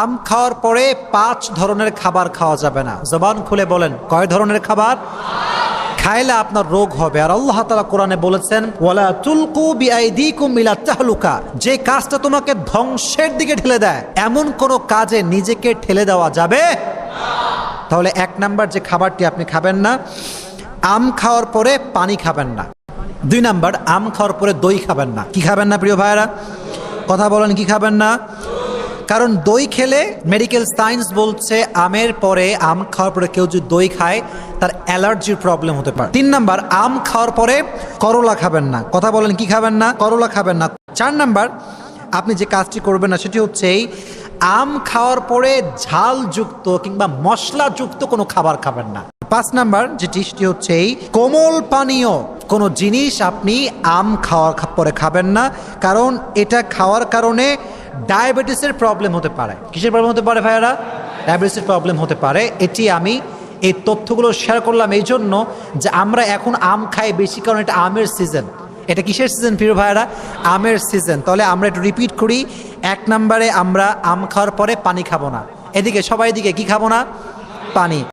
আম খাওয়ার পরে 5 ধরনের খাবার খাওয়া যাবে না। জবান খুলে বলেন, কয় ধরনের খাবার? খাইলে আপনার রোগ হবে। আর আল্লাহ তাআলা কোরআনে বলেছেন, ওয়ালা তুলকু বিআইদিকুম ইলা তাহলুকা, যে কাজটা তোমাকে ধ্বংসের দিকে ঠেলে দেয় এমন কোন কাজে নিজেকে ঠেলে দেওয়া যাবে না। তাহলে 1 নাম্বার যে খাবারটি আপনি খাবেন না, আম খাওয়ার পরে পানি খাবেন না। 2 নাম্বার, আম খাওয়ার পরে দই খাবেন না। কি খাবেন না প্রিয় ভাইরা? কথা বলেন, কি খাবেন না? কারণ দই খেলে মেডিকেল সায়েন্স বলছে আমের পরে, আম খাওয়ার পরে কেউ যদি দই খায় তার অ্যালার্জির প্রবলেম হতে পারে। 3 নাম্বার, আম খাওয়ার পরে করলা খাবেন না। কথা বলেন, কি খাবেন না? করলা খাবেন না। 4 নাম্বার, আপনি যে কাজটি করবেন না সেটি হচ্ছে আম খাওয়ার পরে ঝালযুক্ত কিংবা মশলাযুক্ত কোনো খাবার খাবেন না। 5 নাম্বার যেটি, সেটি হচ্ছে কোমল পানীয় কোনো জিনিস আপনি আম খাওয়ার পরে খাবেন না, কারণ এটা খাওয়ার কারণে ডায়াবেটিসের প্রবলেম হতে পারে। কিসের প্রবলেম হতে পারে ভাইয়ারা? ডায়াবেটিসের প্রবলেম হতে পারে। এটি আমি এই তথ্যগুলো শেয়ার করলাম এই জন্য যে আমরা এখন আম খাই বেশি, কারণ এটা আমের সিজন। এটা কিসের সিজন প্রিয় ভাইয়ারা? আমের সিজন। তাহলে আমরা একটু রিপিট করি। 1 নম্বরে আমরা আম খাওয়ার পরে পানি খাবো না। এদিকে সবাই, এদিকে কি খাবো না? পানি।